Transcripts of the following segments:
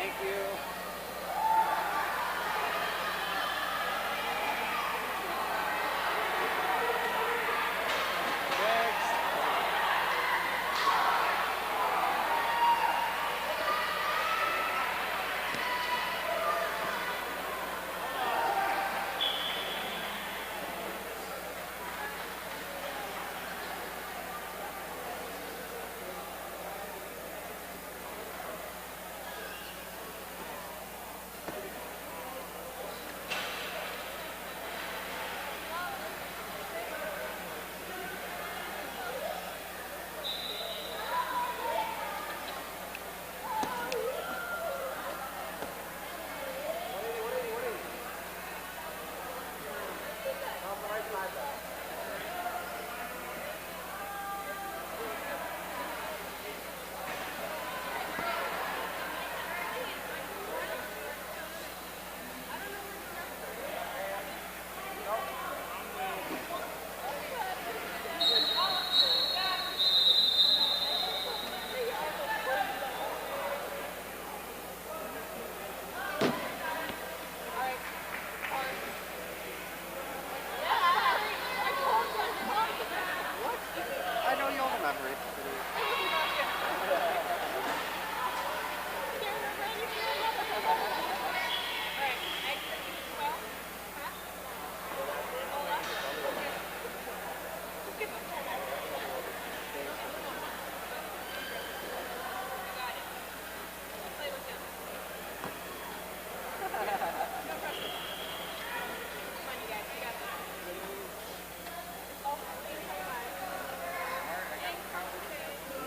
Thank you.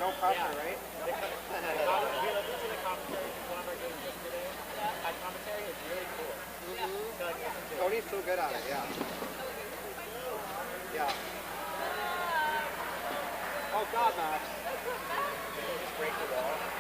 No pressure, right? Commentary is really cool. Cody's so good at it, yeah. Yeah. Oh God, Max. Just break the wall.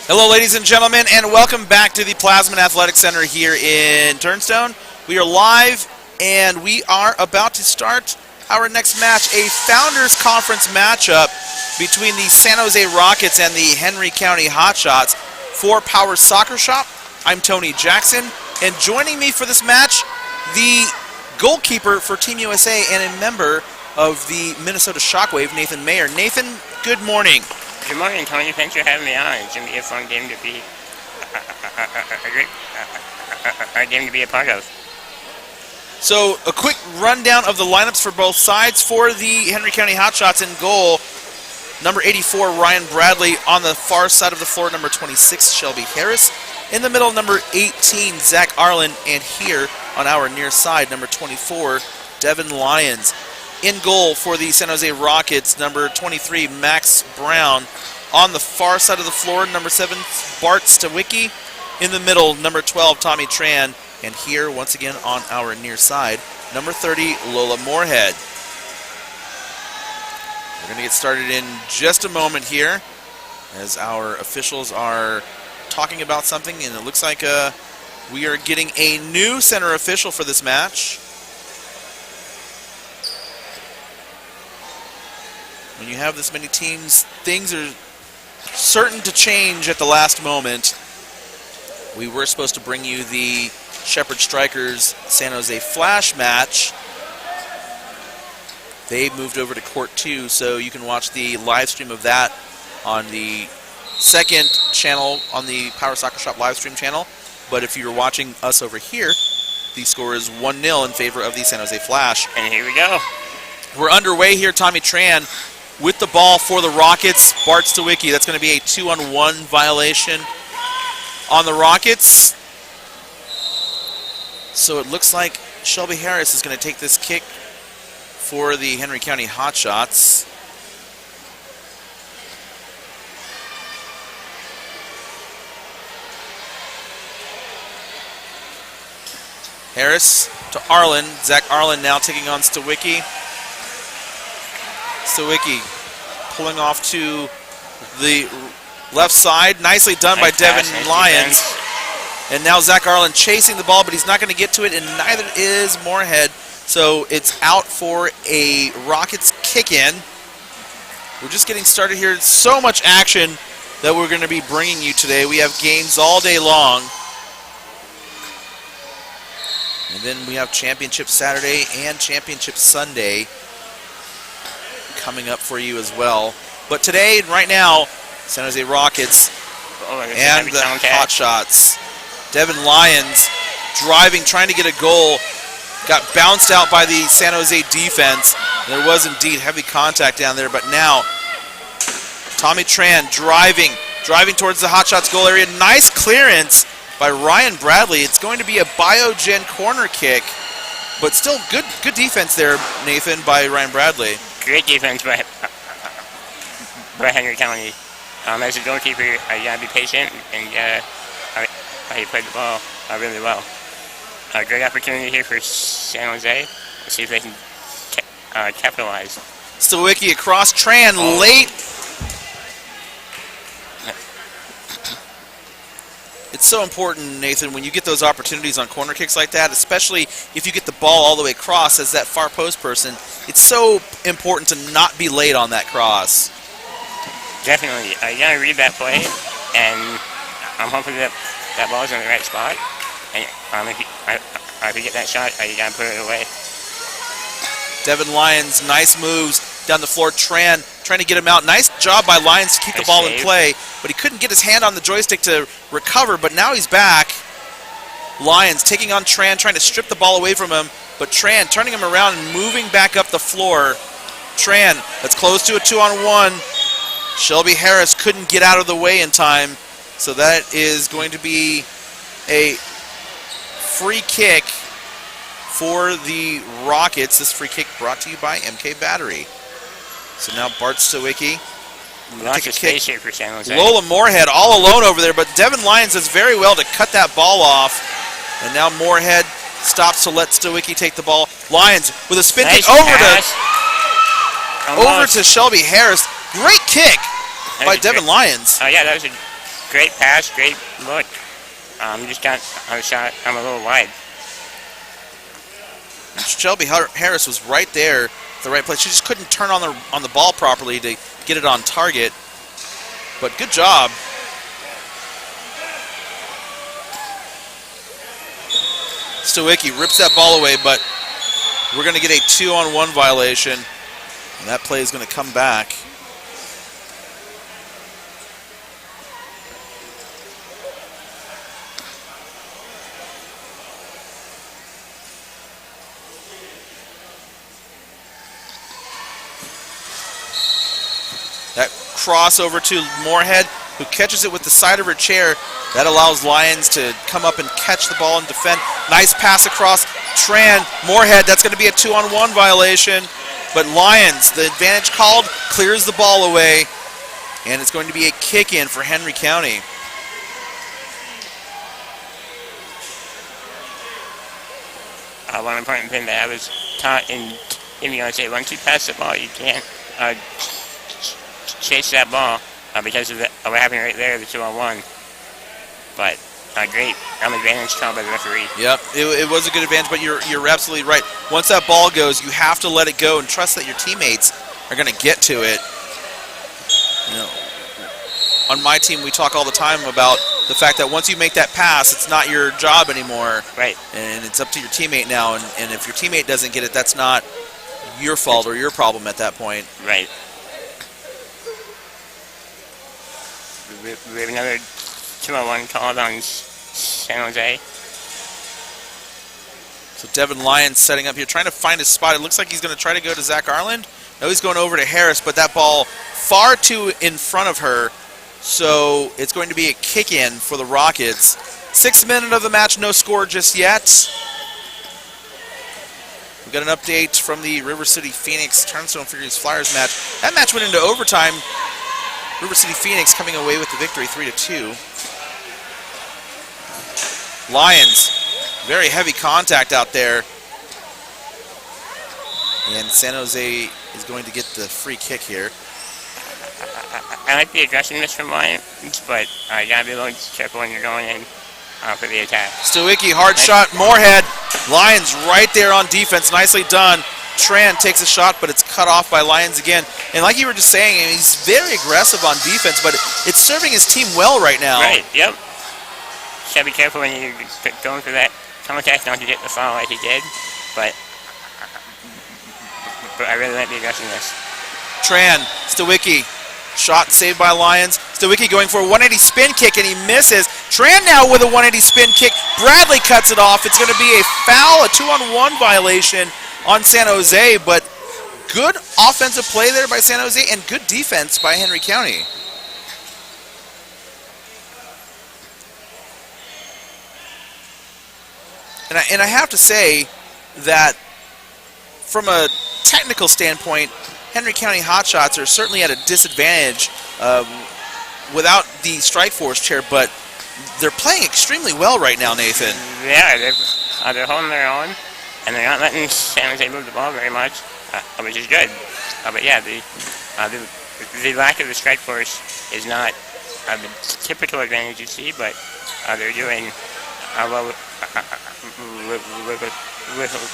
Hello, ladies and gentlemen, and welcome back to the Plasman Athletic Center here in Turnstone. We are live, and we are about to start our next match, a Founders Conference matchup between the San Jose Rockets and the Henry County Hotshots for Power Soccer Shop. I'm Tony Jackson, and joining me for this match, the goalkeeper for Team USA and a member of the Minnesota Shockwave, Nathan Mayer. Nathan, good morning. Good morning, Tony. Thanks for having me on. It's going to be a fun game to be a game to be a part of. So, a quick rundown of the lineups for both sides. For the Henry County Hotshots in goal, number 84, Ryan Bradley. On the far side of the floor, number 26, Shelby Harris. In the middle, number 18, Zach Arlen. And here on our near side, number 24, Devin Lyons. In goal for the San Jose Rockets, number 23, Max Brown. On the far side of the floor, number 7, Bart Stawicki. In the middle, number 12, Tommy Tran. And here, once again, on our near side, number 30, Lola Moorhead. We're going to get started in just a moment here as our officials are talking about something, and it looks like we are getting a new center official for this match. When you have this many teams, things are certain to change at the last moment. We were supposed to bring you the Shepherd Strikers San Jose Flash match. They moved over to Court 2, so you can watch the live stream of that on the second channel on the Power Soccer Shop live stream channel. But if you're watching us over here, the score is 1-0 in favor of the San Jose Flash. And here we go. We're underway here. Tommy Tran with the ball for the Rockets. Bart Stawicki. That's going to be a 2-on-1 violation on the Rockets. So it looks like Shelby Harris is going to take this kick for the Henry County Hotshots. Harris to Arlen. Zach Arlen now taking on Stawicki. Stawicki pulling off to the left side. Nicely done by Devin Lyons. And now Zach Arlen chasing the ball, but he's not going to get to it, and neither is Moorhead. So it's out for a Rockets kick-in. We're just getting started here. So much action that we're going to be bringing you today. We have games all day long. And then we have Championship Saturday and Championship Sunday coming up for you as well. But today, right now, San Jose Rockets and the Hotshots. Devin Lyons driving, trying to get a goal. Got bounced out by the San Jose defense. There was indeed heavy contact down there, but now Tommy Tran driving towards the Hotshots goal area. Nice clearance by Ryan Bradley. It's going to be a Biogen corner kick, but still good defense there, Nathan, by Ryan Bradley. Great defense by Henry County. As a goalkeeper, you gotta be patient, and he played the ball really well. A great opportunity here for San Jose. Let's see if they can capitalize. Stawicki across, Tran late. It's so important, Nathan, when you get those opportunities on corner kicks like that, especially if you get the ball all the way across as that far post person, it's so important to not be late on that cross. Definitely. You got to read that play, and I'm hoping that that ball's in the right spot. And if you get that shot, you got to put it away. Devin Lyons, nice moves down the floor. Tran trying to get him out. Nice job by Lyons to keep the ball in play, but he couldn't get his hand on the joystick to recover, but now he's back. Lyons taking on Tran, trying to strip the ball away from him, but Tran turning him around and moving back up the floor. Tran, that's close to a 2-on-1. Shelby Harris couldn't get out of the way in time, so that is going to be a free kick for the Rockets. This free kick brought to you by MK Battery. So now Bart Stawicki. Lots of space here for San Jose. Lola Moorhead all alone over there, but Devin Lyons does very well to cut that ball off. And now Moorhead stops to let Stawicki take the ball. Lyons with a spin kick over to Shelby Harris. Great kick by Devin Lyons. Oh, yeah, that was a great pass, great look. Just got a shot. I'm a little wide. Shelby Harris was right there at the right place. She just couldn't turn on the ball properly to get it on target. But good job. Stawicki rips that ball away, but we're going to get a 2-on-1 violation. And that play is going to come back. That crossover to Moorhead, who catches it with the side of her chair. That allows Lyons to come up and catch the ball and defend. Nice pass across. Tran, Moorhead, that's going to be a 2-on-1 violation. But Lyons, the advantage called, clears the ball away. And it's going to be a kick in for Henry County. One important thing that I was taught in USA, once you pass the ball, you can't chase that ball because of what happened right there, the 2-on-1. But great advantage called by the referee. Yep, it was a good advantage, but you're absolutely right. Once that ball goes, you have to let it go and trust that your teammates are going to get to it. You know, on my team, we talk all the time about the fact that once you make that pass, it's not your job anymore. Right. And it's up to your teammate now. And if your teammate doesn't get it, that's not your fault or your problem at that point. Right. We have another 2-on-1 called on San Jose. So Devin Lyons setting up here, trying to find his spot. It looks like he's going to try to go to Zach Arland. No, he's going over to Harris, but that ball far too in front of her. So it's going to be a kick in for the Rockets. 6th minute of the match, no score just yet. We've got an update from the River City Phoenix Turnstone Figures Flyers match. That match went into overtime. River City Phoenix coming away with the victory 3-2. Lyons, very heavy contact out there. And San Jose is going to get the free kick here. I like the aggressiveness from Lyons, but you gotta be a little careful when you're going in for the attack. Stawicki, hard shot, Moorhead. Lyons right there on defense, nicely done. Tran takes a shot, but it's cut off by Lyons again. And like you were just saying, he's very aggressive on defense, but it's serving his team well right now. Right, yep. Just gotta be careful when you're going for that contact, not to get the foul like he did, but I really like the aggressiveness. Tran, Stawicki, shot saved by Lyons. Stawicki going for a 180 spin kick, and he misses. Tran now with a 180 spin kick. Bradley cuts it off. It's going to be a foul, a 2-on-1 violation on San Jose, but good offensive play there by San Jose and good defense by Henry County. And I have to say that from a technical standpoint, Henry County Hotshots are certainly at a disadvantage without the Strike Force chair, but they're playing extremely well right now, Nathan. Yeah, they're holding their own, and they're not letting San Jose move the ball very much, which is good. But yeah, the lack of the Strike Force is not the typical advantage you see, but they're doing well with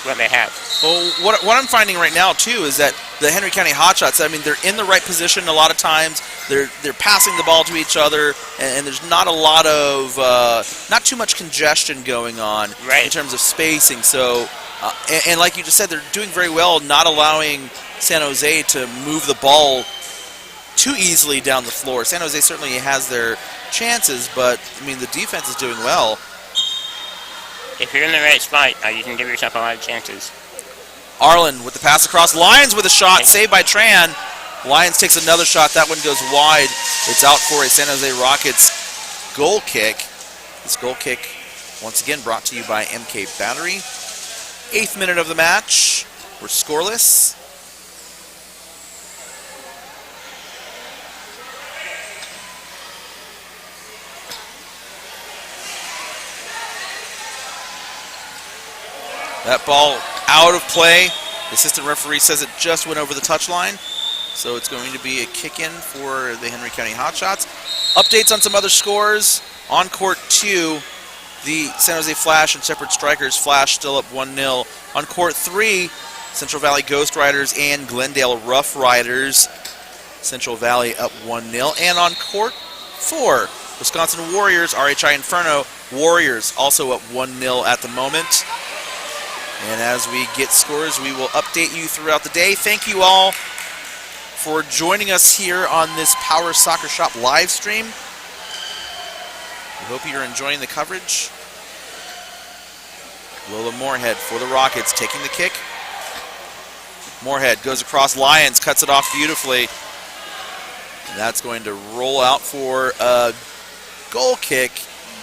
what they have. Well, what I'm finding right now too is that the Henry County Hotshots, I mean, they're in the right position a lot of times. They're passing the ball to each other, and there's not a lot of not too much congestion going on in terms of spacing. So, and like you just said, they're doing very well, not allowing San Jose to move the ball too easily down the floor. San Jose certainly has their chances, but I mean, the defense is doing well. If you're in the right spot, you can give yourself a lot of chances. Arlen with the pass across. Lyons with a shot, saved by Tran. Lyons takes another shot. That one goes wide. It's out for a San Jose Rockets goal kick. This goal kick, once again, brought to you by MK Battery. 8th minute of the match. We're scoreless. That ball out of play. The assistant referee says it just went over the touchline. So it's going to be a kick-in for the Henry County Hotshots. updates on some other scores. On court 2, the San Jose Flash and Shepherd Strikers. Flash still up 1-0. On court 3, Central Valley Ghost Riders and Glendale Rough Riders. Central Valley up 1-0. And on court 4, Wisconsin Warriors, RHI Inferno. Warriors also up 1-0 at the moment. And as we get scores, we will update you throughout the day. Thank you all for joining us here on this Power Soccer Shop live stream. We hope you're enjoying the coverage. Lola Moorhead for the Rockets, taking the kick. Moorhead goes across Lyons, cuts it off beautifully. And that's going to roll out for a goal kick.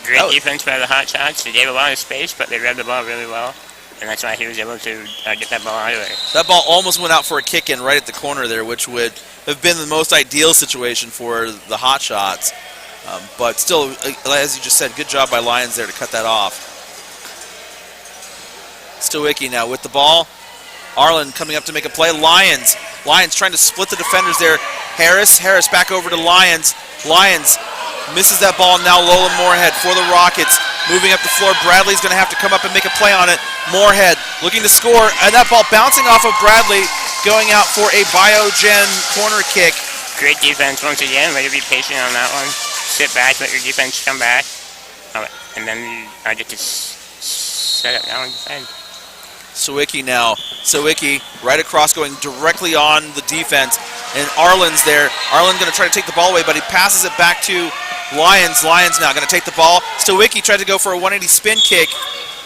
Great defense by the Hot Shots. They gave a lot of space, but they read the ball really well. And that's why he was able to get that ball out of there. That ball almost went out for a kick-in right at the corner there, which would have been the most ideal situation for the Hot Shots. But still, as you just said, good job by Lyons there to cut that off. Stowicki now with the ball. Arlen coming up to make a play. Lyons trying to split the defenders there. Harris back over to Lyons. Lyons misses that ball. Now Lola Moorhead for the Rockets. Moving up the floor. Bradley's going to have to come up and make a play on it. Moorhead looking to score. And that ball bouncing off of Bradley, going out for a Biogen corner kick. Great defense once again. Way to be patient on that one. Sit back, let your defense come back. And then I get to set it down and defend. Sawicki now. Sawicki right across, going directly on the defense. And Arlen's there. Arlen going to try to take the ball away, but he passes it back to Lyons. Lyons now going to take the ball. Stowicki tried to go for a 180 spin kick.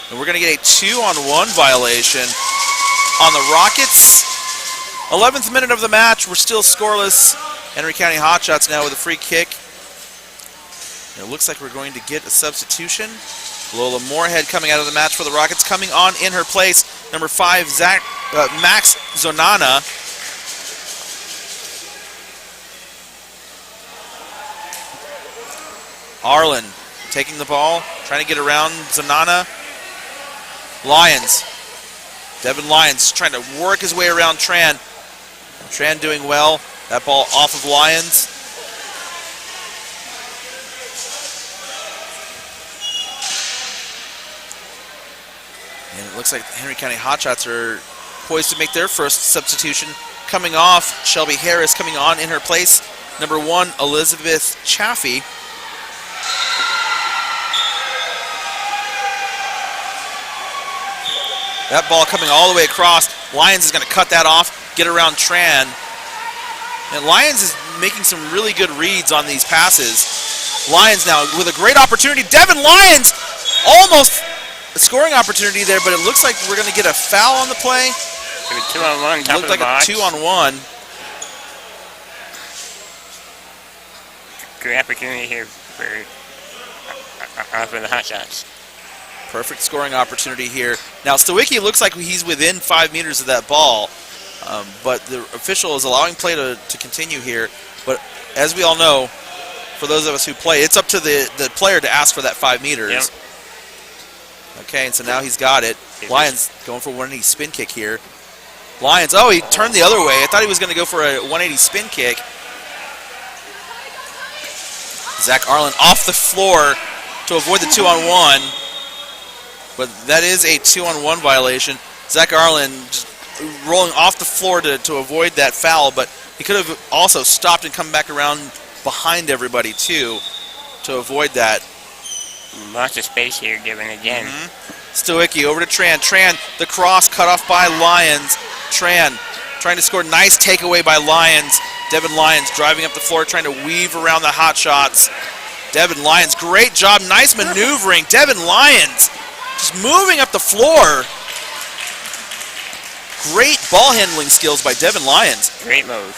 And we're going to get a 2-on-1 violation on the Rockets. 11th minute of the match. We're still scoreless. Henry County Hotshots now with a free kick. And it looks like we're going to get a substitution. Lola Moorhead coming out of the match for the Rockets. Coming on in her place, number 5, Max Zonana. Arlen taking the ball, trying to get around Zonana. Lyons. Devin Lyons trying to work his way around Tran. Tran doing well. That ball off of Lyons. And it looks like Henry County Hotshots are poised to make their first substitution. Coming off, Shelby Harris. Coming on in her place, number 1, Elizabeth Chaffee. That ball coming all the way across. Lyons is going to cut that off, get around Tran. And Lyons is making some really good reads on these passes. Lyons now with a great opportunity. Devin Lyons almost a scoring opportunity there, but it looks like we're going to get a foul on the play. A 2-on-1, top of the looked like box. a 2-on-1. Great opportunity here for the Hot Shots. Perfect scoring opportunity here. Now, Stowicki looks like he's within 5 meters of that ball, but the official is allowing play to continue here. But as we all know, for those of us who play, it's up to the player to ask for that 5 meters. Yep. Okay, and so now he's got it. Lyons going for a 180 spin kick here. Lyons, oh, he turned the other way. I thought he was going to go for a 180 spin kick. Zach Arlen off the floor to avoid the 2-on-1. But that is a 2-on-1 violation. Zach Arlen just rolling off the floor to avoid that foul, but he could have also stopped and come back around behind everybody too to avoid that. Lots of space here given again. Stowicki over to Tran. Tran, the cross cut off by Lyons. Tran trying to score. Nice takeaway by Lyons. Devin Lyons driving up the floor, trying to weave around the Hot Shots. Devin Lyons, great job. Nice maneuvering. Devin Lyons just moving up the floor. Great ball handling skills by Devin Lyons. Great move.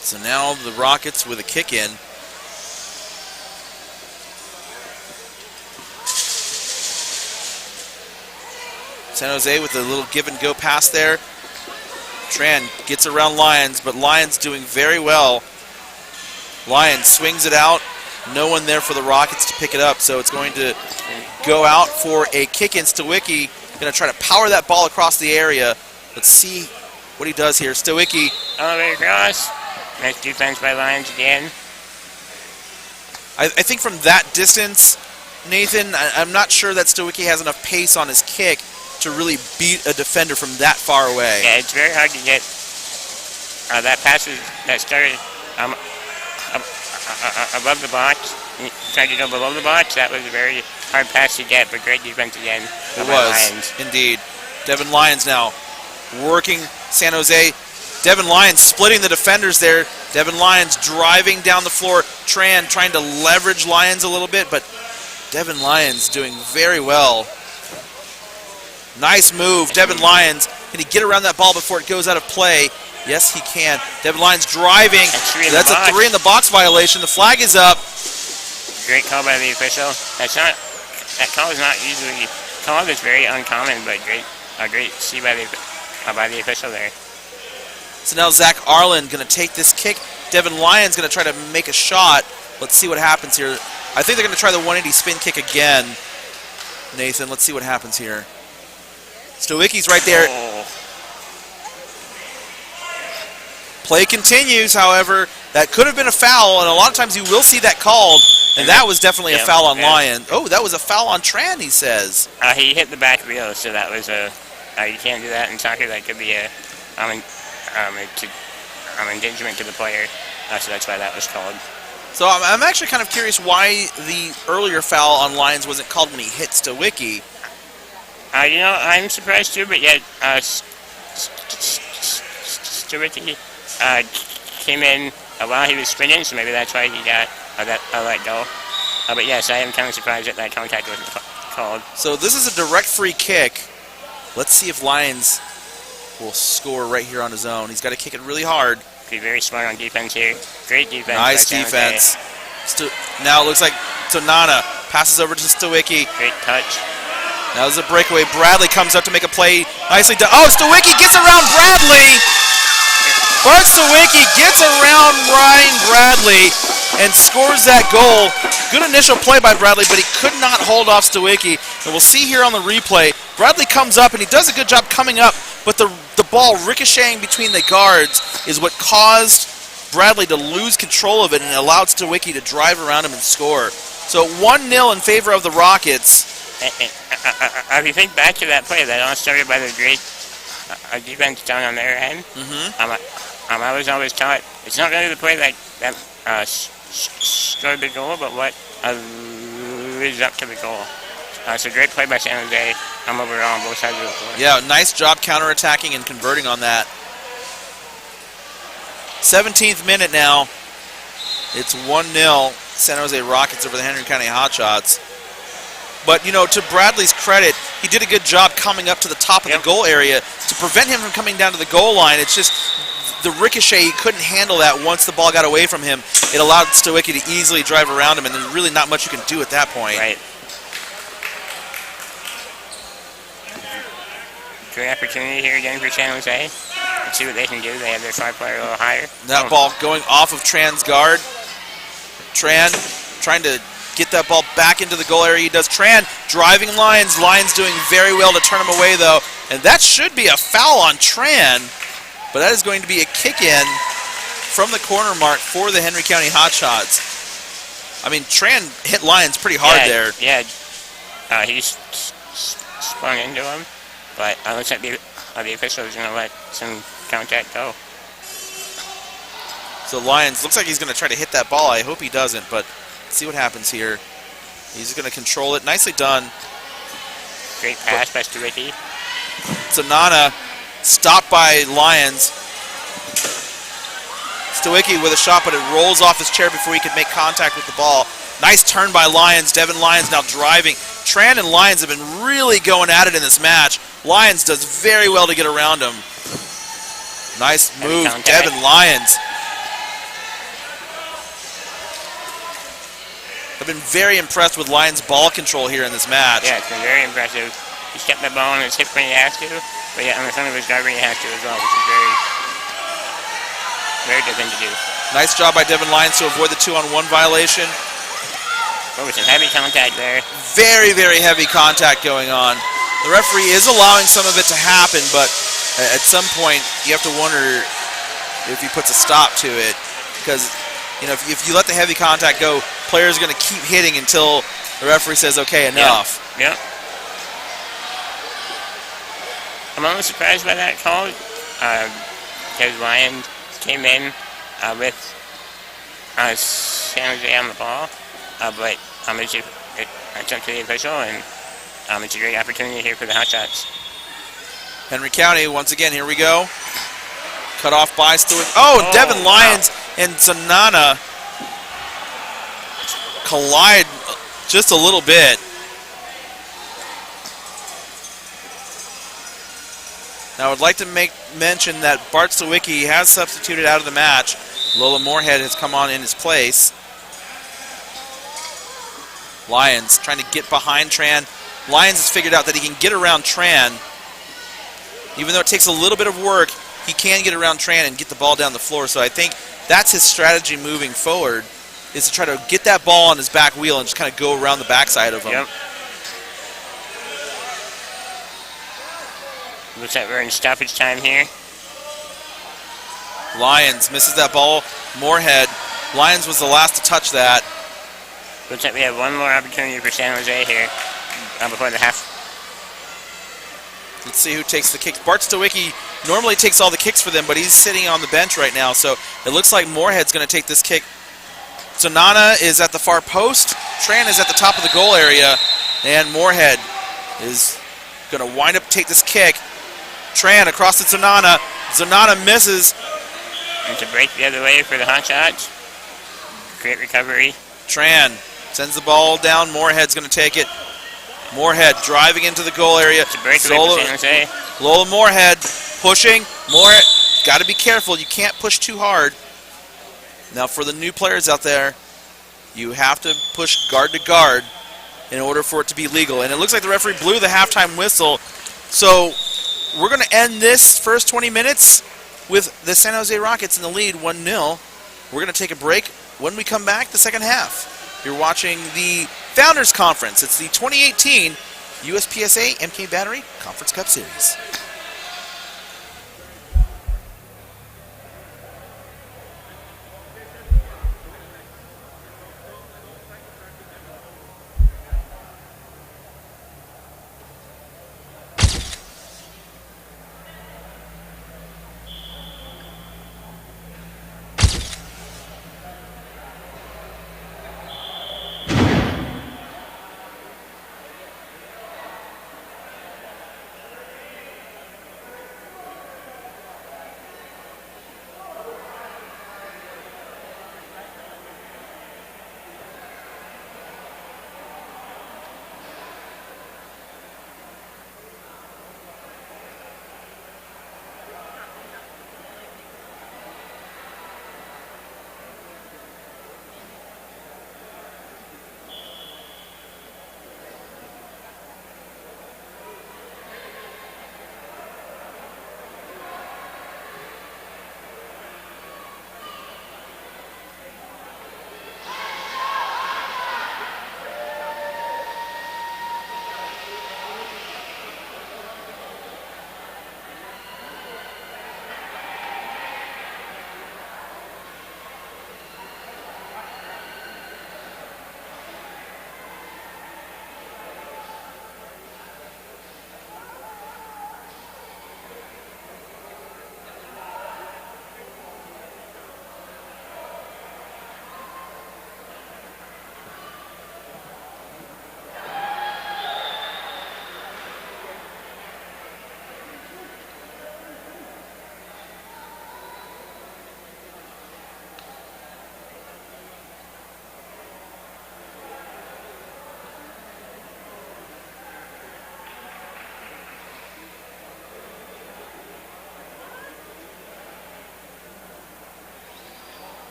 So now the Rockets with a kick in. San Jose with a little give and go pass there. Tran gets around Lyons, but Lyons doing very well. Lyons swings it out. No one there for the Rockets to pick it up, so it's going to go out for a kick in. Stawicki going to try to power that ball across the area. Let's see what he does here. Stawicki. Elevator cross. Nice defense by Lions again. I think from that distance, Nathan, I'm not sure that Stawicki has enough pace on his kick to really beat a defender from that far away. Yeah, it's very hard to get that passes that started above the box. Tried to go below the box. That was a very hard pass to get, but great defense again. It was, indeed. Devin Lyons now working San Jose. Devin Lyons splitting the defenders there. Devin Lyons driving down the floor. Tran trying to leverage Lyons a little bit, but Devin Lyons doing very well. Nice move, Devin Lyons. Can he get around that ball before it goes out of play? Yes, he can. Devin Lyons driving. That's a 3 in the box violation. The flag is up. Great call by the official. That call is not usually called. It's very uncommon, but great see by the official there. So now Zach Arlen going to take this kick. Devin Lyons going to try to make a shot. Let's see what happens here. I think they're going to try the 180 spin kick again. Nathan, let's see what happens here. Stawicki's right there. Oh. Play continues, however. That could have been a foul, and a lot of times you will see that called, and that was definitely a foul on Lyons. Oh, that was a foul on Tran, he says. He hit the back wheel, so that was a... you can't do that in soccer. That could be a... engagement to the player, so that's why that was called. So I'm actually kind of curious why the earlier foul on Lyons wasn't called when he hit Stawicki. I'm surprised too, but yeah, Stawicki came in while he was spinning, so maybe that's why he got let go. But yes, I am kind of surprised that contact wasn't called. So this is a direct free kick. Let's see if Lyons will score right here on his own. He's got to kick it really hard. Be very smart on defense here. Great defense. Nice defense. Now it looks like Tonana passes over to Stawicki. Great touch. Now there's a breakaway. Bradley comes up to make a play. Nicely done. Oh, Stawicki gets around Bradley. Bart Stawicki gets around Ryan Bradley and scores that goal. Good initial play by Bradley, but he could not hold off Stawicki. And we'll see here on the replay, Bradley comes up, and he does a good job coming up, but the ball ricocheting between the guards is what caused Bradley to lose control of it and allowed Stawicki to drive around him and score. So 1-0 in favor of the Rockets. If you think back to that play, that all started by the great defense down on their end. I was always taught it's not really the play that scored the goal, but what leads up to the goal. So great play by San Jose. I'm overall on both sides of the floor. Yeah, nice job counterattacking and converting on that. 17th minute now. It's 1-0 San Jose Rockets over the Henry County Hotshots. But, to Bradley's credit, he did a good job coming up to the top of the goal area to prevent him from coming down to the goal line. It's just the ricochet, he couldn't handle that once the ball got away from him. It allowed Stawicki to easily drive around him, and there's really not much you can do at that point. Right. Great opportunity here again for San Jose. Let's see what they can do. They have their 5-player a little higher. That ball going off of Tran's guard. Tran trying to get that ball back into the goal area. He does. Tran driving Lyons. Lyons doing very well to turn him away, though. And that should be a foul on Tran. But that is going to be a kick-in from the corner mark for the Henry County Hotshots. I mean, Tran hit Lyons pretty hard there. Yeah, he sprung into him. But it looks like the official is going to let some contact go. So Lyons looks like he's going to try to hit that ball. I hope he doesn't, but let's see what happens here. He's going to control it. Nicely done. Great pass by Stawicki. Tonana stopped by Lyons. Stawicki with a shot, but it rolls off his chair before he could make contact with the ball. Nice turn by Lyons. Devin Lyons now driving. Tran and Lyons have been really going at it in this match. Lyons does very well to get around him. Nice move, Devin Lyons. I've been very impressed with Lyons' ball control here in this match. Yeah, it's been very impressive. He's kept the ball on his hip when he has to, but yeah, on the front of his guard when he has to as well, which is very, very good thing to do. Nice job by Devin Lyons to avoid the 2-on-1 violation. What was some heavy contact there? Very, very heavy contact going on. The referee is allowing some of it to happen, but at some point you have to wonder if he puts a stop to it, because you know if you let the heavy contact go, players are going to keep hitting until the referee says, okay, enough. Yep. I'm a little surprised by that call, because Lions came in with San Jose on the ball, but it's up to the official, and it's a great opportunity here for the Hot Shots. Henry County, once again, here we go. Cut off by Stewart. Oh, Devin Lyons and Zanana collide just a little bit. Now, I would like to make mention that Bart Stawicki has substituted out of the match. Lola Moorhead has come on in his place. Lyons trying to get behind Tran. Lyons has figured out that he can get around Tran. Even though it takes a little bit of work, he can get around Tran and get the ball down the floor. So I think that's his strategy moving forward, is to try to get that ball on his back wheel and just kind of go around the backside of him. Yep. Looks like we're in stoppage time here. Lyons misses that ball. Moorhead. Lyons was the last to touch that. Looks like we have one more opportunity for San Jose here before the half. Let's see who takes the kicks. Bart Stawicki normally takes all the kicks for them, but he's sitting on the bench right now, so it looks like Moorhead's going to take this kick. Zanana is at the far post. Tran is at the top of the goal area, and Moorhead is going to wind up take this kick. Tran across to Zanana. Zanana misses. And to break the other way for the Hot Shots. Great recovery. Tran sends the ball down. Moorhead's going to take it. Moorhead driving into the goal area. It's a breakaway for San Jose. Lola Moorhead pushing. Moorhead, got to be careful. You can't push too hard. Now for the new players out there, you have to push guard to guard in order for it to be legal. And it looks like the referee blew the halftime whistle. So we're going to end this first 20 minutes with the San Jose Rockets in the lead 1-0. We're going to take a break. When we come back, the second half. You're watching the Founders Conference. It's the 2018 USPSA MK Battery Conference Cup Series.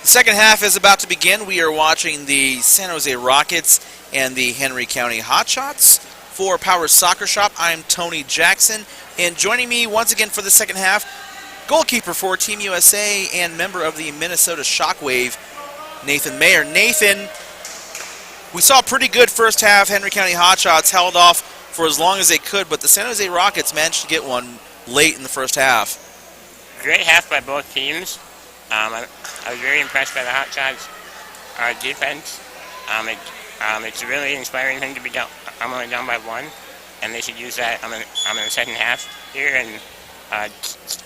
The second half is about to begin. We are watching the San Jose Rockets and the Henry County Hotshots. For Power Soccer Shop, I'm Tony Jackson, and joining me once again for the second half, goalkeeper for Team USA and member of the Minnesota Shockwave, Nathan Mayer. Nathan, we saw a pretty good first half. Henry County Hotshots held off for as long as they could, but the San Jose Rockets managed to get one late in the first half. Great half by both teams. I was very impressed by the Hotshots defense. It's a really inspiring thing to be down. I'm only down by one, and they should use that. I'm in the second half here and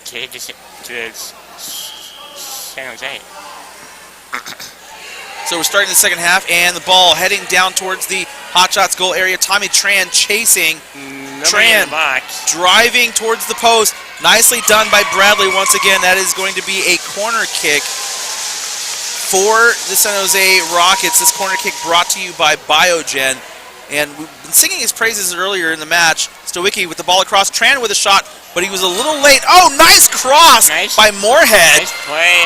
take it to San Jose. So we're starting the second half, and the ball heading down towards the Hotshots goal area. Tommy Tran chasing. Nobody in the box. Driving towards the post. Nicely done by Bradley once again. That is going to be a corner kick for the San Jose Rockets. This corner kick brought to you by Biogen. And we've been singing his praises earlier in the match. Stowicki with the ball across. Tran with a shot, but he was a little late. Oh, nice cross by Moorhead. Nice play.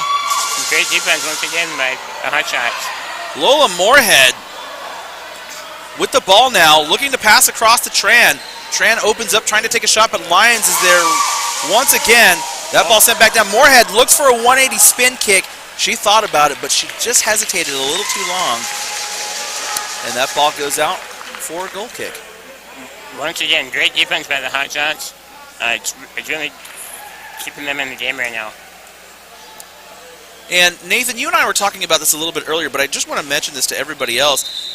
Great defense once again by the Hotshots. Lola Moorhead with the ball now, looking to pass across to Tran. Tran opens up, trying to take a shot, but Lyons is there once again. That ball sent back down. Moorhead looks for a 180 spin kick. She thought about it, but she just hesitated a little too long. And that ball goes out for a goal kick. Once again, great defense by the Hotshots. It's really keeping them in the game right now. And Nathan, you and I were talking about this a little bit earlier, but I just want to mention this to everybody else.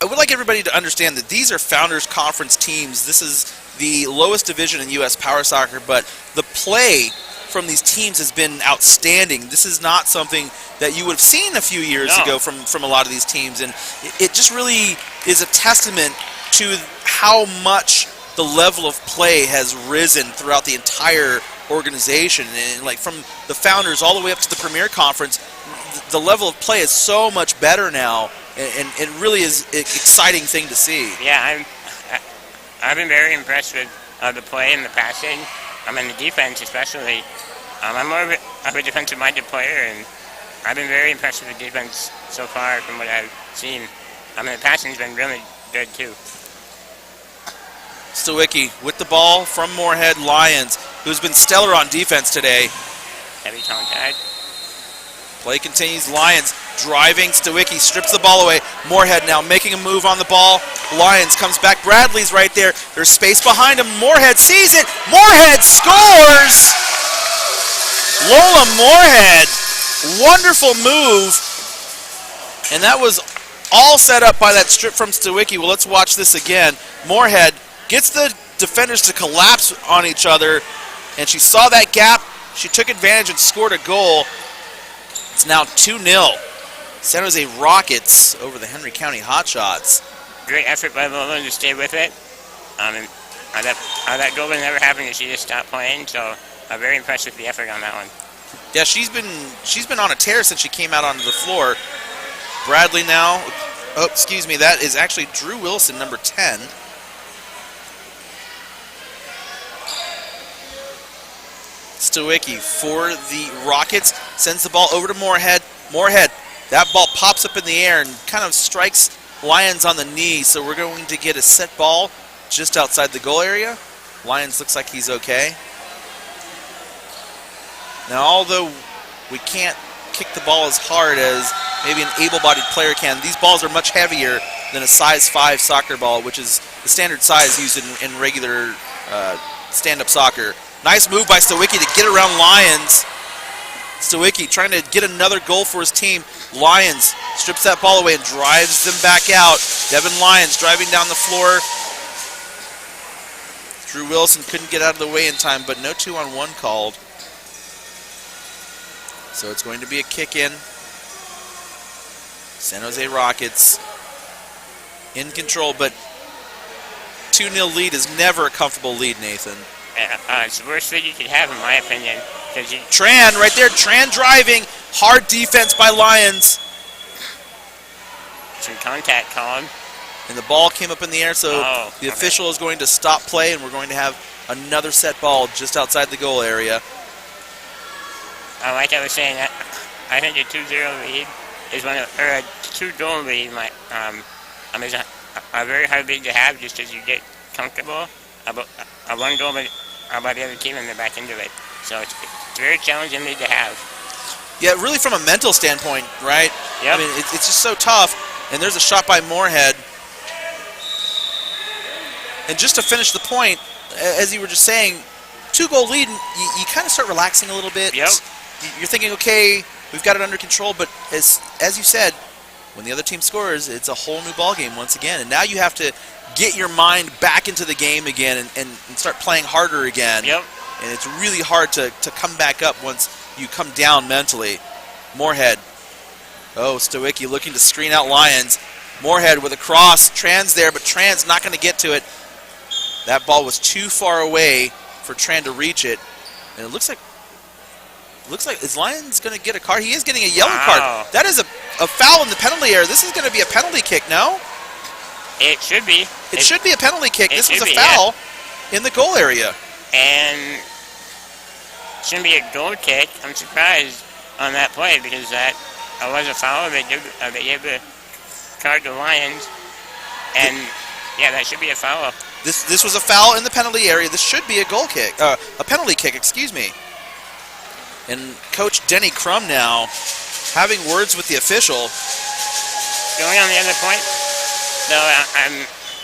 I would like everybody to understand that these are Founders Conference teams. This is the lowest division in U.S. Power Soccer, but the play from these teams has been outstanding. This is not something that you would have seen a few years ago from a lot of these teams, and it just really is a testament to how much the level of play has risen throughout the entire organization. And like from the Founders all the way up to the Premier Conference, the level of play is so much better now, and it really is an exciting thing to see. Yeah, I've been very impressed with the play and the passing. In the defense especially. I'm more of a defensive-minded player, and I've been very impressed with the defense so far from what I've seen. The passing's been really good too. Stowicki with the ball from Moorhead. Lyons, who's been stellar on defense today. Heavy contact. Play continues. Lyons driving. Stowicki strips the ball away. Moorhead now making a move on the ball. Lyons comes back. Bradley's right there. There's space behind him. Moorhead sees it. Moorhead scores! Lola Moorhead. Wonderful move. And that was all set up by that strip from Stowicki. Well, let's watch this again. Moorhead gets the defenders to collapse on each other, and she saw that gap. She took advantage and scored a goal. It's now 2-0. San Jose Rockets over the Henry County Hotshots. Great effort by Lola to stay with it. And that goal would never happen if she just stopped playing, so I'm very impressed with the effort on that one. Yeah, she's been on a tear since she came out onto the floor. Bradley now. Oh, excuse me, that is actually Drew Wilson, number 10. Stowicki for the Rockets sends the ball over to Moorhead. Moorhead, that ball pops up in the air and kind of strikes Lyons on the knee, so we're going to get a set ball just outside the goal area. Lyons looks like he's okay. Now, although we can't kick the ball as hard as maybe an able-bodied player can, these balls are much heavier than a size 5 soccer ball, which is the standard size used in regular stand-up soccer. Nice move by Stowicki to get around Lyons. Stowicki trying to get another goal for his team. Lyons strips that ball away and drives them back out. Devin Lyons driving down the floor. Drew Wilson couldn't get out of the way in time, but no 2-on-1 called. So it's going to be a kick in. San Jose Rockets in control, but 2-0 lead is never a comfortable lead, Nathan. It's the worst lead you could have, in my opinion. Tran right there. Tran driving. Hard defense by Lyons. Some contact, Colin. And the ball came up in the air, so the official is going to stop play, and we're going to have another set ball just outside the goal area. Like I was saying, I think a 2-0 lead is or a 2-goal lead. Is a very hard lead to have just as you get comfortable about a 1 goal by the other team and they're back into it. So it's a very challenging lead to have. Yeah, really from a mental standpoint, right? Yep. I mean, it's just so tough. And there's a shot by Moorhead. And just to finish the point, as you were just saying, 2-goal lead, you kind of start relaxing a little bit. Yep. You're thinking, okay, we've got it under control. But as you said, when the other team scores, it's a whole new ballgame once again. And now you have to get your mind back into the game again and start playing harder again. Yep. And it's really hard to come back up once you come down mentally. Moorhead. Oh, Stawicki looking to screen out Lyons. Moorhead with a cross. Tran there, but Tran's not going to get to it. That ball was too far away for Tran to reach it. And it looks like is Lyons going to get a card? He is getting a yellow card. That is a foul in the penalty area. This is going to be a penalty kick, no? It should be. It should be a penalty kick. This was a foul in the goal area. And it shouldn't be a goal kick. I'm surprised on that play because that was a foul. They gave the card to Lyons. And, yeah, that should be a foul. This was a foul in the penalty area. This should be a goal kick. A penalty kick, excuse me. And Coach Denny Crum now having words with the official. Going on the other point, though,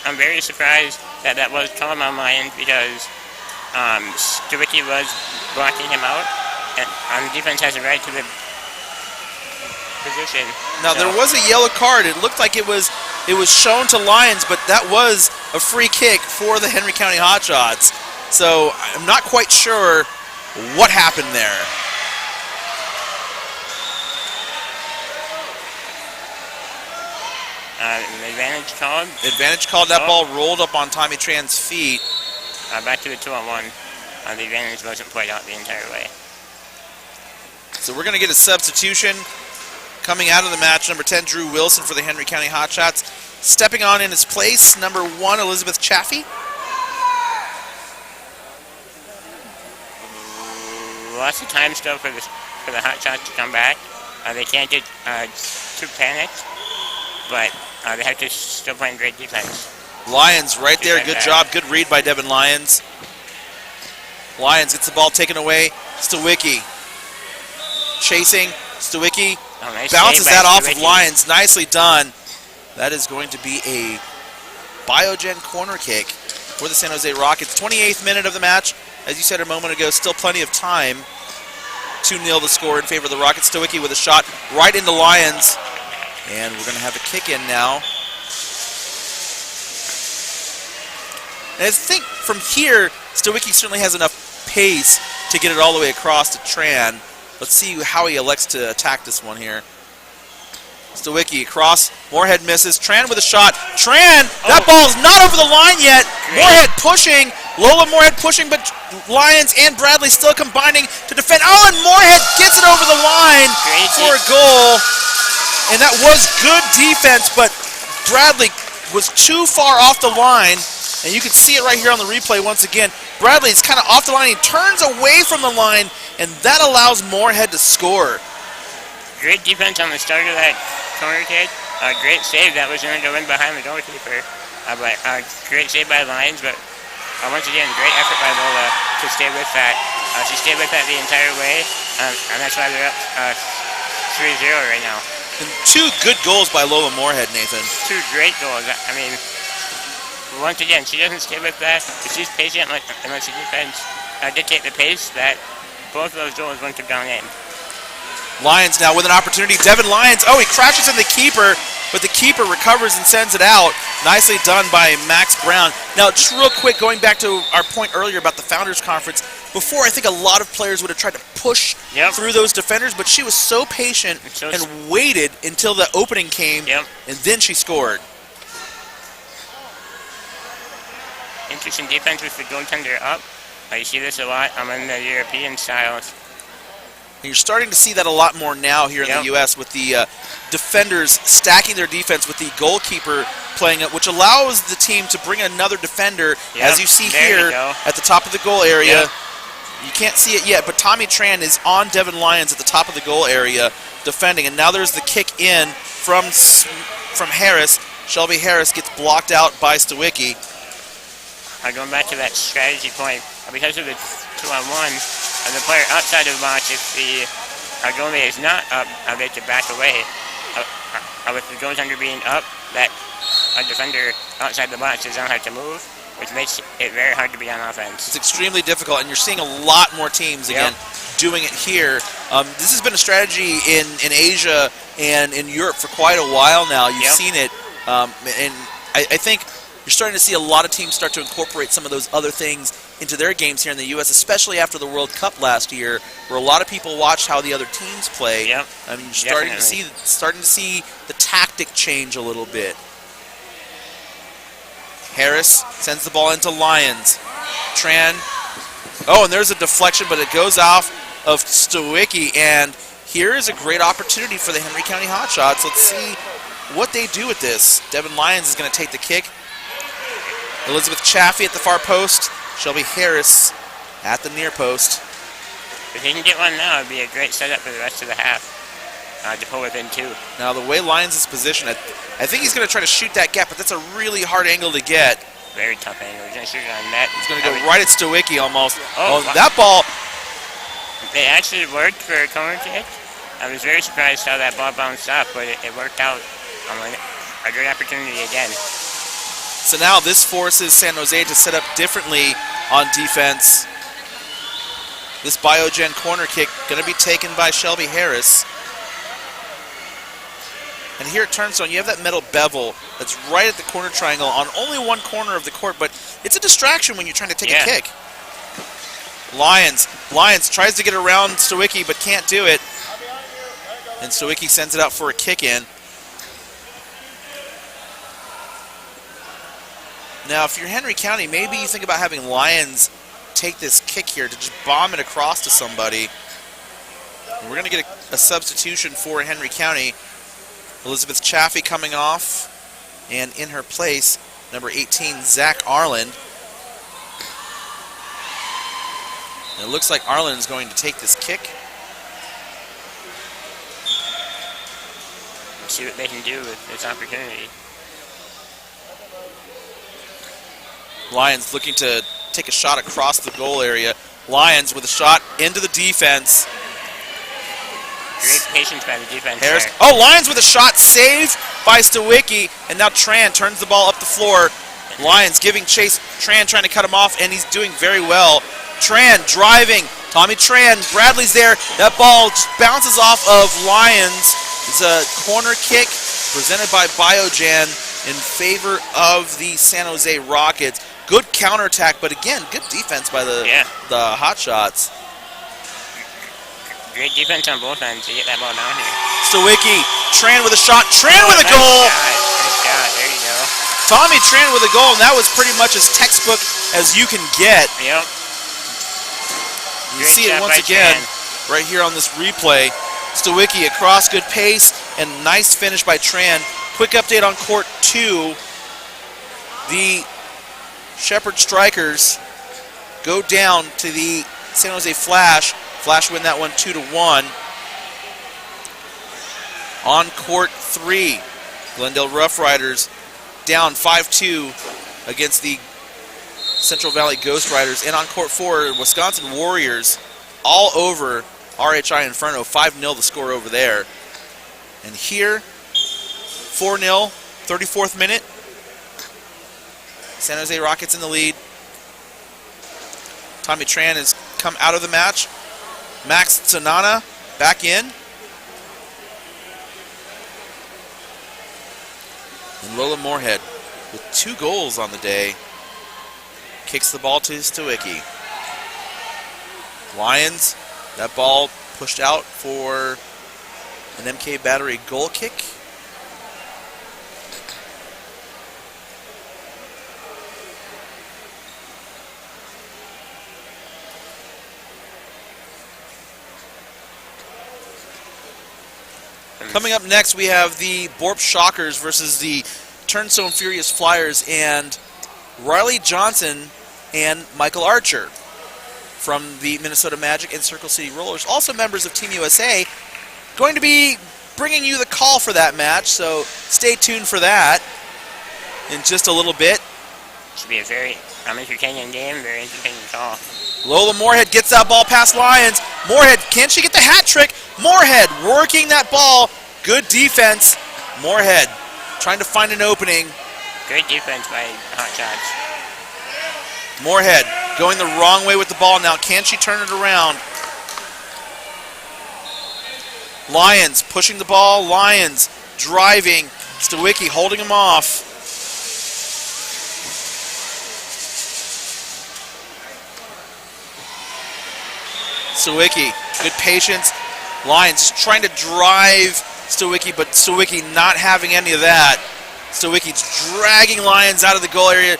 I'm very surprised that was called on Lyons because Stawicki was blocking him out, and on defense has a right to the position. Now there was a yellow card. It looked like it was shown to Lyons, but that was a free kick for the Henry County Hotshots. So I'm not quite sure what happened there. Advantage called. Advantage called. That ball rolled up on Tommy Tran's feet. Back to the 2-on-1. The advantage wasn't played out the entire way. So we're going to get a substitution coming out of the match. Number 10, Drew Wilson for the Henry County Hotshots. Stepping on in his place, number 1, Elizabeth Chaffee. Lots of time still for the Hotshots to come back. They can't get too panicked, but they have to still playing great defense. Lyons right there. Good job. Good read by Devin Lyons. Lyons gets the ball taken away. Stawicki chasing. Stawicki bounces that off of Lyons. Nicely done. That is going to be a Biogen corner kick for the San Jose Rockets. 28th minute of the match. As you said a moment ago, still plenty of time. 2-0 the score in favor of the Rockets. Stawicki with a shot right into Lyons. And we're going to have a kick in now. And I think from here, Stawicki certainly has enough pace to get it all the way across to Tran. Let's see how he elects to attack this one here. Stawicki across. Moorhead misses. Tran with a shot. Tran! That ball's not over the line yet. Moorhead pushing. Lola Moorhead pushing, but Lyons and Bradley still combining to defend. Oh, and Moorhead gets it over the line for a goal. And that was good defense, but Bradley was too far off the line. And you can see it right here on the replay once again. Bradley's kind of off the line. He turns away from the line, and that allows Moorhead to score. Great defense on the start of that corner kick. Great save. That was going to go in behind the goalkeeper. But great save by Lyons, but once again, great effort by Lola to stay with that. She stayed with that the entire way, and that's why they're up 3-0 right now. And 2 good goals by Lola Moorhead, Nathan. 2 great goals. I mean, once again, she doesn't stay with that. If she's patient and lets the defense dictate the pace, that both of those goals wouldn't have gone in. Lyons now with an opportunity. Devin Lyons. Oh, he crashes in the keeper, but the keeper recovers and sends it out. Nicely done by Max Brown. Now, just real quick, going back to our point earlier about the Founders Conference, before I think a lot of players would have tried to push through those defenders, but she was so patient and waited until the opening came, and then she scored. Interesting defense with the goaltender up. You see this a lot in the European styles. And you're starting to see that a lot more now here in the U.S. with the defenders stacking their defense with the goalkeeper playing it, which allows the team to bring another defender, as you see here at the top of the goal area. You can't see it yet, but Tommy Tran is on Devin Lyons at the top of the goal area defending, and now there's the kick in from Harris. Shelby Harris gets blocked out by Stawicki. Going back to that strategy point, because of the 2-on-1, and the player outside of the box, if the goalie is not up, they have to back away. With the goaltender being up, that a defender outside the box does not have to move, which makes it very hard to be on offense. It's extremely difficult, and you're seeing a lot more teams, again, doing it here. This has been a strategy in Asia and in Europe for quite a while now. You've seen it, and I think you're starting to see a lot of teams start to incorporate some of those other things into their games here in the U.S., especially after the World Cup last year, where a lot of people watched how the other teams play. Yep. I mean, you're starting to see the tactic change a little bit. Harris sends the ball into Lyons. Tran. Oh, and there's a deflection, but it goes off of Stawicki, and here is a great opportunity for the Henry County Hotshots. Let's see what they do with this. Devin Lyons is going to take the kick. Elizabeth Chaffee at the far post. Shelby Harris at the near post. If he can get one now, it would be a great setup for the rest of the half to pull within 2. Now, the way Lyons is positioned, I think he's going to try to shoot that gap, but that's a really hard angle to get. Very tough angle. He's going to shoot it on net. He's going to go right at Stawicki almost. Oh, that ball. It actually worked for a corner kick. I was very surprised how that ball bounced off, but it worked out. A great opportunity again. So now this forces San Jose to set up differently on defense. This Biogen corner kick going to be taken by Shelby Harris. And here at Turnstone, you have that metal bevel that's right at the corner triangle on only one corner of the court, but it's a distraction when you're trying to take a kick. Lyons tries to get around Stawicki, but can't do it. And Stawicki sends it out for a kick in. Now, if you're Henry County, maybe you think about having Lyons take this kick here to just bomb it across to somebody. And we're going to get a substitution for Henry County. Elizabeth Chaffee coming off, and in her place, number 18, Zach Arland. And it looks like Arland is going to take this kick. Let's see what they can do with this opportunity. Lyons looking to take a shot across the goal area. Lyons with a shot into the defense. Great patience by the defense. Harris. Oh, Lyons with a shot saved by Stawicki, and now Tran turns the ball up the floor. Lyons giving chase. Tran trying to cut him off, and he's doing very well. Tran driving. Tommy Tran. Bradley's there. That ball just bounces off of Lyons. It's a corner kick presented by Biogen in favor of the San Jose Rockets. Good counterattack, but again, good defense by the Hotshots. Great defense on both ends to get that ball down here. Stawicki, Tran with a shot. Tran with a goal. Nice shot. There you go. Tommy Tran with a goal, and that was pretty much as textbook as you can get. Yep. You see it once again right here on this replay. Stawicki across, good pace, and nice finish by Tran. Quick update on court 2. The Shepherd Strikers go down to the San Jose Flash. Flash win that one 2-1. On court 3, Glendale Rough Riders down 5-2 against the Central Valley Ghost Riders. And on court 4, Wisconsin Warriors all over RHI Inferno. 5-0 the score over there. And here, 4-0, 34th minute. San Jose Rockets in the lead. Tommy Tran has come out of the match. Max Tsanana back in. And Lola Moorhead with 2 goals on the day kicks the ball to Stawicki. Lyons, that ball pushed out for an MK Battery goal kick. Coming up next, we have the Borp Shockers versus the Turnstone Furious Flyers, and Riley Johnson and Michael Archer. from the Minnesota Magic and Circle City Rollers, also members of Team USA, going to be bringing you the call for that match, so stay tuned for that in just a little bit. Should be a very entertaining game, very entertaining call. Lola Moorhead gets that ball past Lyons. Moorhead, can she get the hat trick? Moorhead working that ball. Good defense. Moorhead trying to find an opening. Great defense by Hot Shots. Moorhead going the wrong way with the ball now. Can she turn it around? Lyons pushing the ball. Lyons driving. Stawicki holding him off. Stawicki, good patience. Lyons just trying to drive Stawicki, but Stawicki not having any of that. Stawicki's dragging Lyons out of the goal area.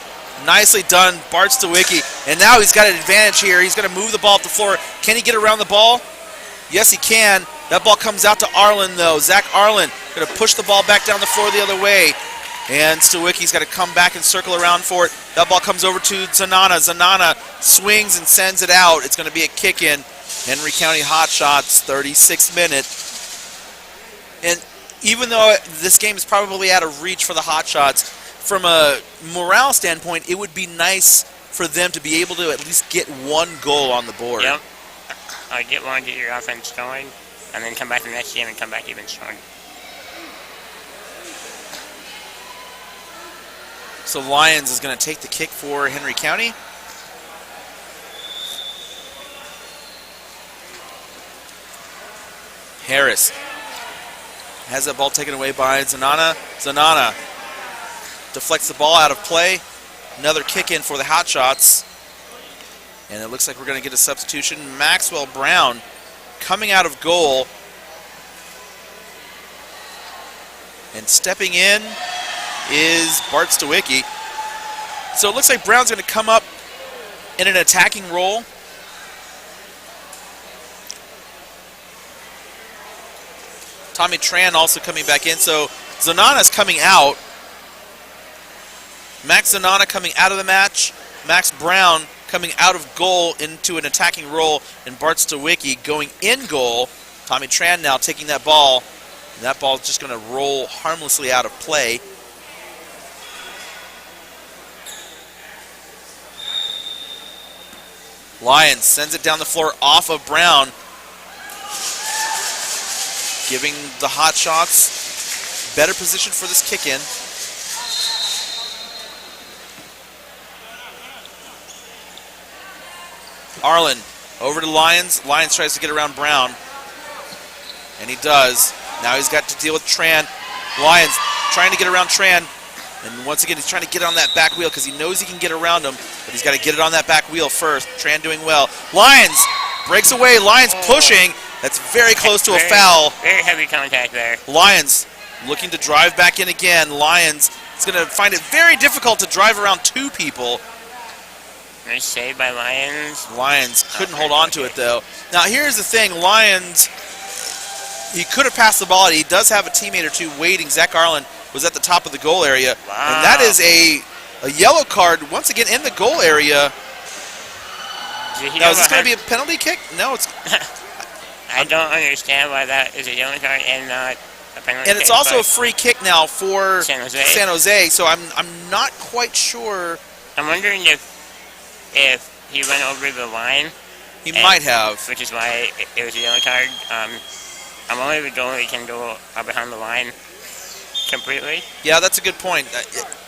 Nicely done, Bart Stawicki. And now he's got an advantage here. He's going to move the ball up the floor. Can he get around the ball? Yes, he can. That ball comes out to Arlen, though. Zach Arlen going to push the ball back down the floor the other way. And Stawicki's got to come back and circle around for it. That ball comes over to Zanana. Zanana swings and sends it out. It's going to be a kick-in. Henry County Hot Shots, 36th minute. And even though this game is probably out of reach for the Hot Shots, from a morale standpoint, it would be nice for them to be able to at least get one goal on the board. Yep. Get one, get your offense going, and then come back to the next game and come back even stronger. So Lyons is going to take the kick for Henry County. Harris has that ball taken away by Zanana. Zanana deflects the ball out of play. Another kick in for the Hot Shots. And it looks like we're going to get a substitution. Maxwell Brown coming out of goal. And stepping in is Bart Stawicki. So it looks like Brown's going to come up in an attacking role. Tommy Tran also coming back in. So Zanana's coming out. Max Zanana coming out of the match. Max Brown coming out of goal into an attacking role. And Bart Stawicki going in goal. Tommy Tran now taking that ball. And that ball is just going to roll harmlessly out of play. Lyons sends it down the floor off of Brown. Giving the Hot Shots better position for this kick-in. Arlen over to Lyons. Lyons tries to get around Brown. And he does. Now he's got to deal with Tran. Lyons trying to get around Tran. And once again, he's trying to get on that back wheel because he knows he can get around him. But he's got to get it on that back wheel first. Tran doing well. Lyons breaks away. Lyons pushing. That's very close to a foul. Very heavy contact there. Lyons looking to drive back in again. Lyons is going to find it very difficult to drive around two people. Nice save by Lyons. Lyons couldn't hold on to it, though. Now, here's the thing. Lyons, he could have passed the ball. He does have a teammate or two waiting. Zach Arlen was at the top of the goal area. Wow. And that is a yellow card once again in the goal area. Now, is this going to be a penalty kick? No, it's... I don't understand why that is a yellow card and not a penalty kick. And it's also a free kick now for San Jose. San Jose, so I'm not quite sure. I'm wondering if he went over the line. He might have. Which is why it was a yellow card. I'm only the goalie can go behind the line completely. Yeah, that's a good point.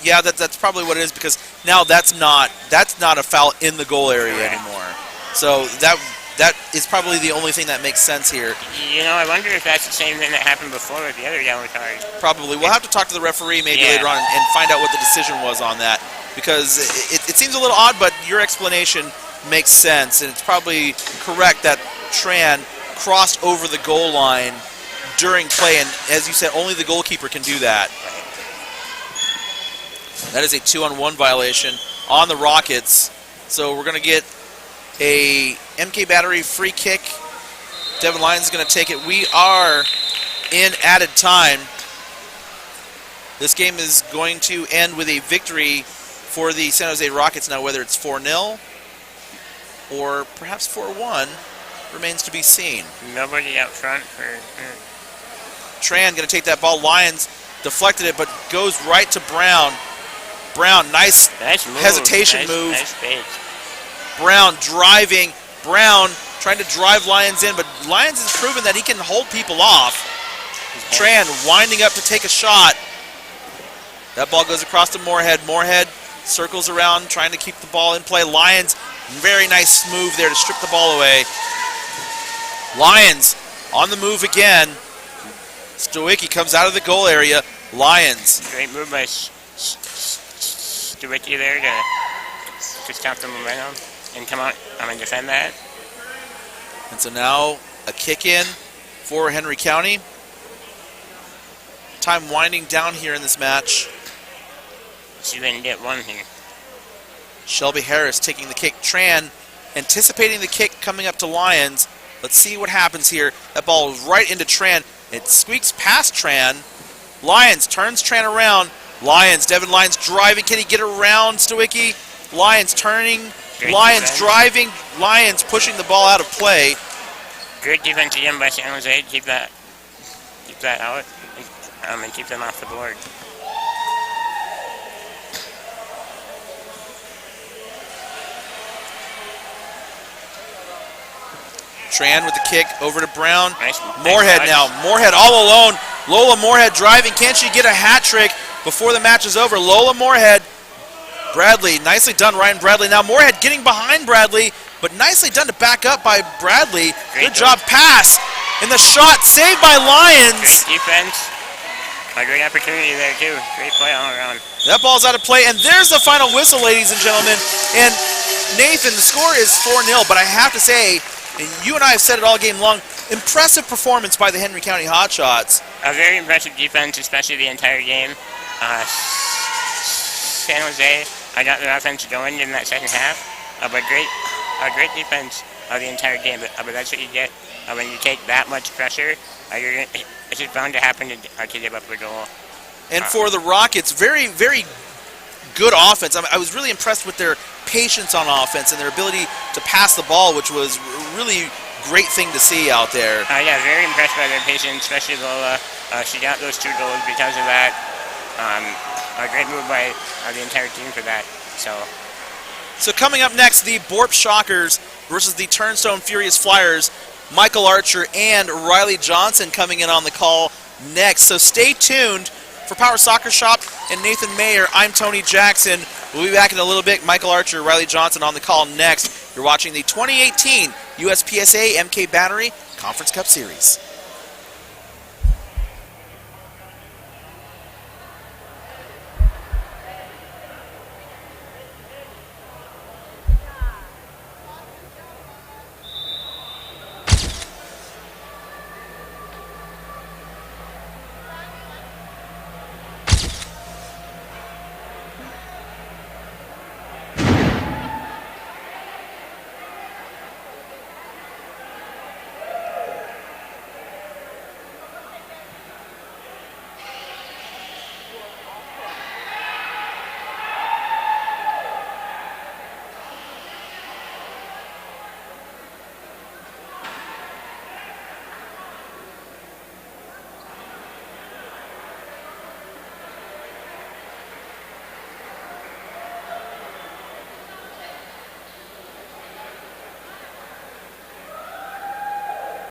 Yeah, that's probably what it is because now that's not a foul in the goal area anymore. So that is probably the only thing that makes sense here. You know, I wonder if that's the same thing that happened before with the other yellow card. Probably. We'll have to talk to the referee maybe later on and find out what the decision was on that because it seems a little odd, but your explanation makes sense, and it's probably correct that Tran crossed over the goal line during play, and as you said, only the goalkeeper can do that. That is a 2-on-1 violation on the Rockets, so we're going to get a MK Battery free kick. Devin Lyons is going to take it. We are in added time. This game is going to end with a victory for the San Jose Rockets now, whether it's 4-0 or perhaps 4-1 remains to be seen. Nobody out front for. Tran going to take that ball. Lions deflected it, but goes right to Brown. Brown, nice Nice move. hesitation nice, move. Nice fake. Brown driving. Brown trying to drive Lions in, but Lions has proven that he can hold people off. Tran winding up to take a shot. That ball goes across to Moorhead. Moorhead circles around trying to keep the ball in play. Lions, very nice move there to strip the ball away. Lions on the move again. Stowicki comes out of the goal area. Lions. Great move by Stewicki there to stop the momentum and come out and defend that. And so now a kick in for Henry County. Time winding down here in this match. See if they can get one here. Shelby Harris taking the kick. Tran anticipating the kick coming up to Lions. Let's see what happens here. That ball is right into Tran. It squeaks past Tran. Lions turns Tran around. Lions, Devin Lyons driving. Can he get around Stowicki? Lions turning. Great Lions defense. driving. Lions pushing the ball out of play. Great defense again by San Jose. Keep that out and keep them off the board. Tran with the kick over to Brown. Nice. Moorhead nice now. Moorhead all alone. Lola Moorhead driving. Can she get a hat trick before the match is over? Lola Moorhead. Bradley, nicely done, Ryan Bradley. Now Moorhead getting behind Bradley, but nicely done to back up by Bradley. Great Good job. Pass. And the shot saved by Lions. Great defense. A great opportunity there too. Great play all around. That ball's out of play, and there's the final whistle, ladies and gentlemen. And Nathan, the score is 4-0, but I have to say, and you and I have said it all game long, impressive performance by the Henry County Hotshots. A very impressive defense, especially the entire game. San Jose, I got their offense going in that second half, but a great defense of the entire game. But that's what you get when you take that much pressure. It's just bound to happen to give up the goal. And for the Rockets, very, very good offense. I was really impressed with their patience on offense and their ability to pass the ball, which was really great thing to see out there. Yeah, very impressed by their patience, especially Lola. She got those 2 goals because of that. A great move by the entire team for that. So coming up next, the Borp Shockers versus the Turnstone Furious Flyers. Michael Archer and Riley Johnson coming in on the call next. So stay tuned. For Power Soccer Shop and Nathan Mayer, I'm Tony Jackson. We'll be back in a little bit. Michael Archer, Riley Johnson on the call next. You're watching the 2018 USPSA MK Battery Conference Cup Series.